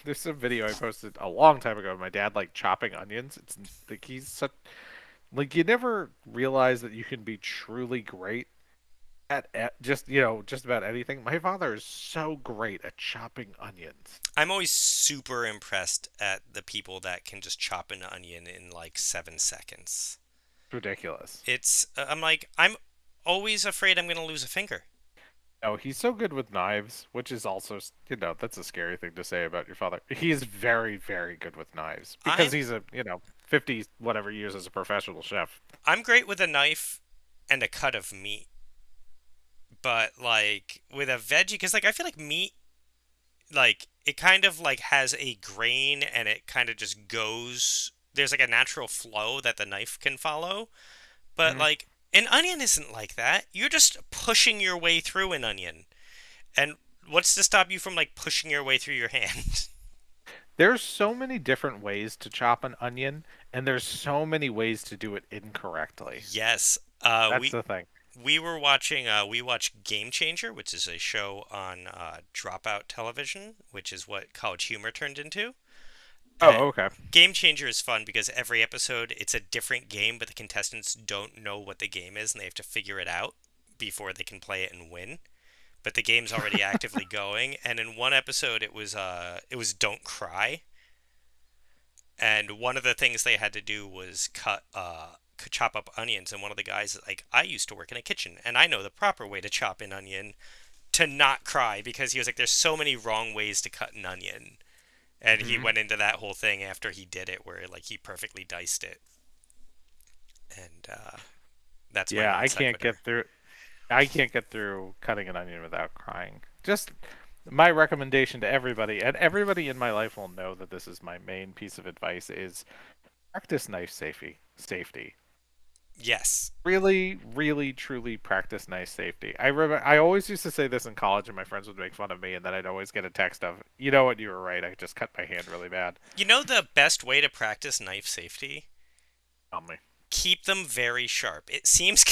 There's a video I posted a long time ago of my dad like chopping onions. It's like he's such like you never realize that you can be truly great at just just about anything. My father is so great at chopping onions. I'm always super impressed at the people that can just chop an onion in like 7 seconds. It's ridiculous. I'm like, I'm always afraid I'm going to lose a finger. Oh, he's so good with knives, which is also, that's a scary thing to say about your father. He is very, very good with knives because I'm he's 50 whatever years as a professional chef. I'm great with a knife and a cut of meat, but like with a veggie, because like I feel like meat, like it kind of like has a grain and it kind of just goes. There's like a natural flow that the knife can follow, but Mhm. like an onion isn't like that. You're just pushing your way through an onion, and what's to stop you from like pushing your way through your hand? There's so many different ways to chop an onion, and there's so many ways to do it incorrectly. Yes, That's the thing. we watched Game Changer, which is a show on Dropout Television, which is what College Humor turned into. Uh, Oh, okay. Game Changer is fun because every episode it's a different game, but the contestants don't know what the game is and they have to figure it out before they can play it and win. But the game's already actively going, and in one episode it was Don't Cry, and one of the things they had to do was chop up onions, and one of the guys is like, I used to work in a kitchen and I know the proper way to chop an onion to not cry, because he was like, there's so many wrong ways to cut an onion. And he Hmm. went into that whole thing after he did it where like he perfectly diced it. And that's my Yeah, non sequitur. I can't get through cutting an onion without crying. Just my recommendation to everybody, and everybody in my life will know that this is my main piece of advice is practice knife safety. Safety. Yes. Really, really, truly practice knife safety. I remember I always used to say this in college, and my friends would make fun of me, and then I'd always get a text of, "You know what? You were right. I just cut my hand really bad." You know the best way to practice knife safety? Tell me. Keep them very sharp. It seems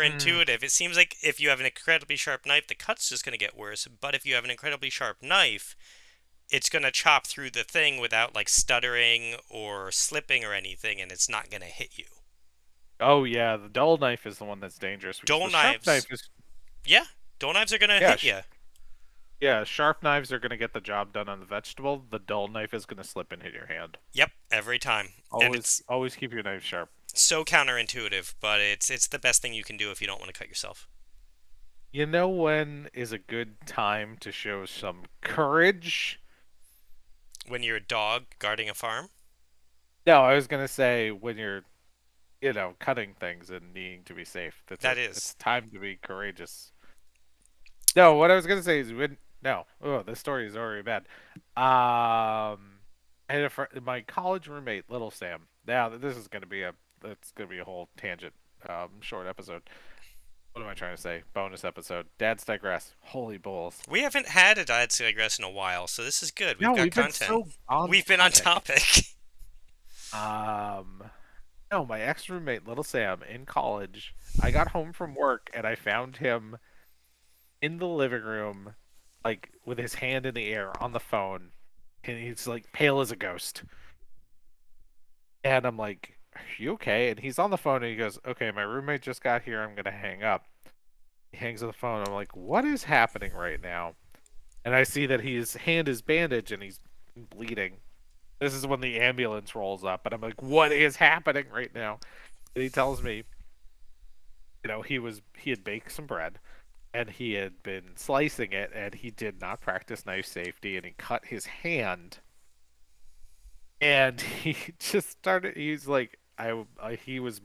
Mm. counterintuitive. It seems like if you have an incredibly sharp knife, the cut's just going to get worse. But if you have an incredibly sharp knife, it's going to chop through the thing without like stuttering or slipping or anything, and it's not going to hit you. Oh yeah, the dull knife is the one that's dangerous because Dull the sharp knives, knife is yeah, dull knives are going to yeah, hit you. yeah, sharp knives are gonna get the job done on the vegetable. The dull knife is gonna slip and hit your hand. Yep, every time. And Always, it's always keep your knife sharp. so counterintuitive, but it's the best thing you can do if you don't want to cut yourself. You know when is a good time to show some courage? When you're a dog guarding a farm, No, I was gonna say when you're, cutting things and needing to be safe. that is. It's time to be courageous. No, what I was gonna say is when no. Oh, this story is already bad. I had my college roommate, Little Sam. Now this is gonna be a it's gonna be a whole tangent, short episode. What am I trying to say? Bonus episode. Dads digress. Holy bulls. We haven't had a diet digress in a while, so this is good. We've No, got we've been content. so on We've been on topic. topic. Um, no, my ex roommate, Little Sam, in college. I got home from work and I found him in the living room, like with his hand in the air on the phone, and he's like pale as a ghost. And I'm like, "Are you okay?" And he's on the phone and he goes, "Okay, my roommate just got here. I'm gonna hang up." He hangs up the phone. I'm like, "What is happening right now?" And I see that his hand is bandaged and he's bleeding. This is when the ambulance rolls up, and I'm like, "What is happening right now?" And he tells me, he had baked some bread and he had been slicing it and he did not practice knife safety and he cut his hand and he just started. He's like, he was,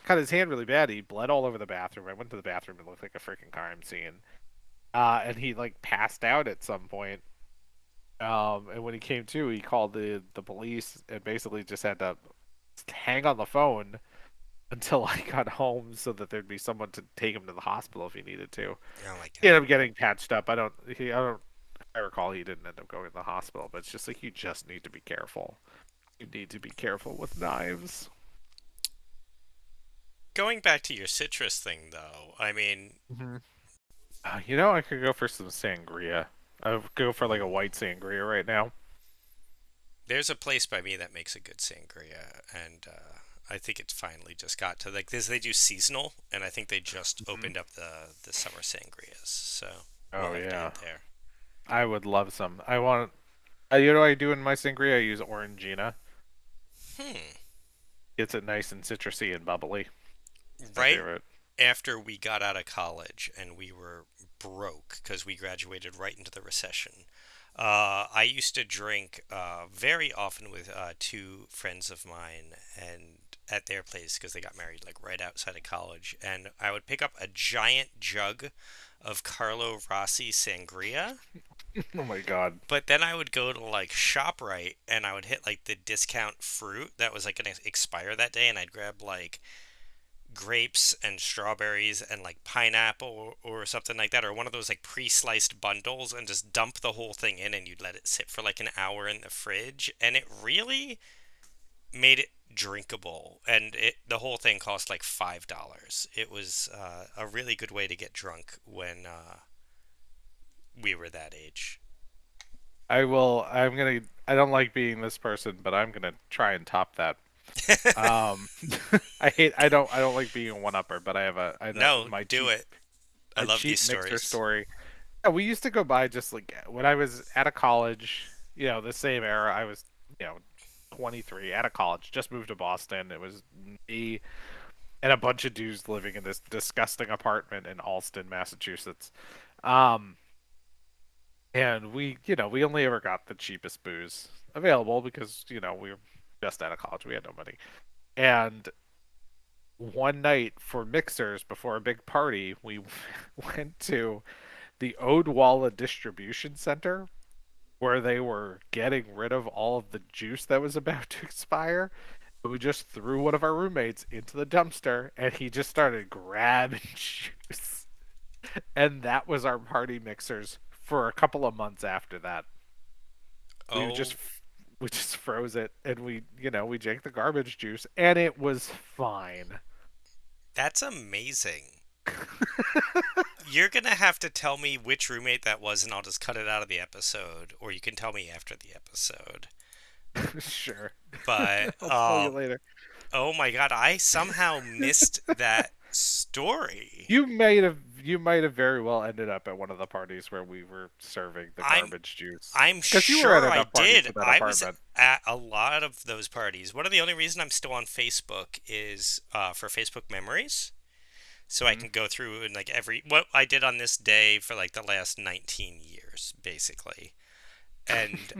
cut his hand really bad. He bled all over the bathroom. I went to the bathroom and looked like a freaking crime scene. And he like passed out at some point. And when he came to, he called the police and basically just had to hang on the phone until I got home so that there'd be someone to take him to the hospital if he needed to. Oh my He ended god. up getting patched up. I don't, I recall he didn't end up going to the hospital, but it's just like you just need to be careful. You need to be careful with knives. Going back to your citrus thing, though, I mean, Hmm. I could go for some sangria. I would go for like a white sangria right now. There's a place by me that makes a good sangria, and I think it's finally just got to like this. They do seasonal, and I think they just Mhm. opened up the summer sangrias, so we'll Oh have to yeah, hit there. I would love some. I want. You know what I do in my sangria? I use Orangina. Hmm. Gets it nice and citrusy and bubbly. My Right favorite. after we got out of college and we were broke because we graduated right into the recession. I used to drink very often with two friends of mine and at their place because they got married like right outside of college. And I would pick up a giant jug of Carlo Rossi sangria. Oh my god. But then I would go to like ShopRite and I would hit like the discount fruit that was like going to expire that day, and I'd grab like grapes and strawberries and like pineapple or something like that, or one of those like pre-sliced bundles, and just dump the whole thing in, and you'd let it sit for like an hour in the fridge, and it really made it drinkable. And the whole thing cost like $5. It was a really good way to get drunk when we were that age. I will. I'm gonna. I don't like being this person, but I'm gonna try and top that. Um, I hate. I don't like being a one upper, but I have a. I know No, do it. I my love these cheap mixer stories. story. Yeah, we used to go by just like when I was out of college. You know, the same era. I was, you know, 23 out of college, just moved to Boston. It was me and a bunch of dudes living in this disgusting apartment in Allston, Massachusetts. Um, and we only ever got the cheapest booze available because, we were just out of college. We had no money. And one night for mixers before a big party, we went to the Odwalla Distribution Center where they were getting rid of all of the juice that was about to expire. We just threw one of our roommates into the dumpster and he just started grabbing juice. And that was our party mixers for a couple of months after that. We would just Oh, we just froze it and we drank the garbage juice and it was fine. that's amazing. You're gonna have to tell me which roommate that was, and I'll just cut it out of the episode, or you can tell me after the episode. Sure. But I'll tell you later. oh my god, I somehow missed that story. You might have very well ended up at one of the parties where we were serving the I'm garbage juice. I'm Because you were at sure I enough parties did. in that I was apartment. at a lot of those parties. One of the only reason I'm still on Facebook is for Facebook memories. So I Hmm. can go through and like every what I did on this day for like the last 19 years, basically. And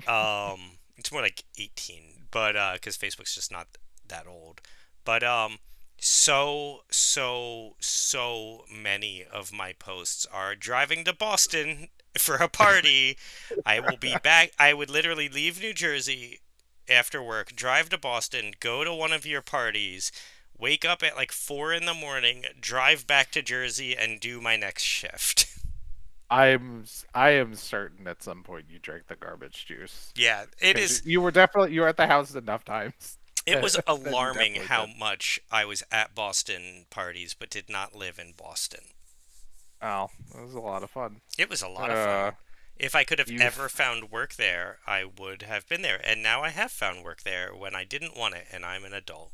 it's more like 18, but because Facebook's just not that old. But so many of my posts are driving to Boston for a party. I will be back. I would literally leave New Jersey after work, drive to Boston, go to one of your parties, wake up at like 4 in the morning, drive back to Jersey, and do my next shift. I am certain at some point you drank the garbage juice Yeah, it because is. you were at the house enough times It was that you alarming definitely how did. much I was at Boston parties but did not live in Boston. Oh, that was a lot of fun. It was a lot of Uh, fun. If I could have ever youth. found work there, I would have been there. And now I have found work there when I didn't want it and I'm an adult.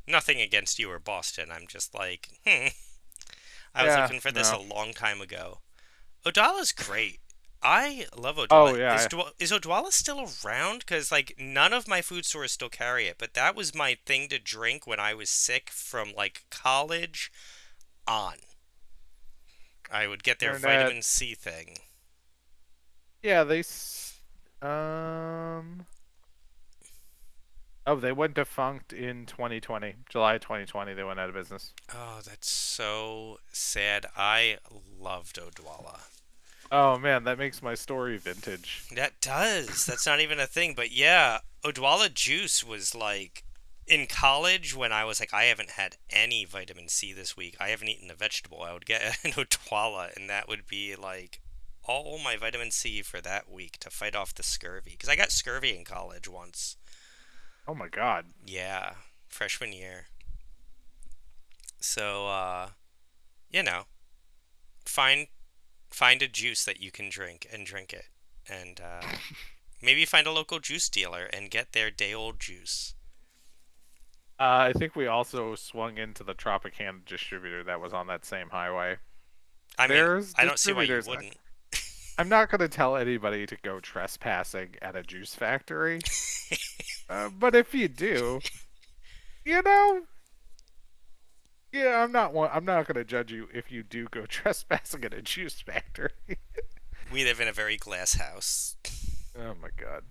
Nothing against you or Boston. I'm just like, I was Yeah, looking for this a no. long time ago. Odala's great. I love Odwalla. Oh yeah. Is Odwalla still around? Because like none of my food stores still carry it, but that was my thing to drink when I was sick from like college on. I would get their Internet. vitamin C thing. Yeah, um. Oh, they went defunct in 2020. July 2020, they went out of business. Oh, that's so sad. I loved Odwalla. Oh man, that makes my story vintage. That does. That's not even a thing, but yeah, Odwalla juice was like in college when I was like, I haven't had any vitamin C this week. I haven't eaten a vegetable. I would get an Odwalla, and that would be like all my vitamin C for that week to fight off the scurvy. Because I got scurvy in college once. Oh my god. Yeah, freshman year. So, you know, fine Find a juice that you can drink and drink it, and maybe find a local juice dealer and get their day-old juice. I think we also swung into the Tropicana distributor that was on that same highway. I mean, There's I don't see why you distributors. wouldn't. I'm not going to tell anybody to go trespassing at a juice factory, but if you do, you know, yeah, I'm not going to judge you if you do go trespassing at a juice factory. We live in a very glass house. Oh my god.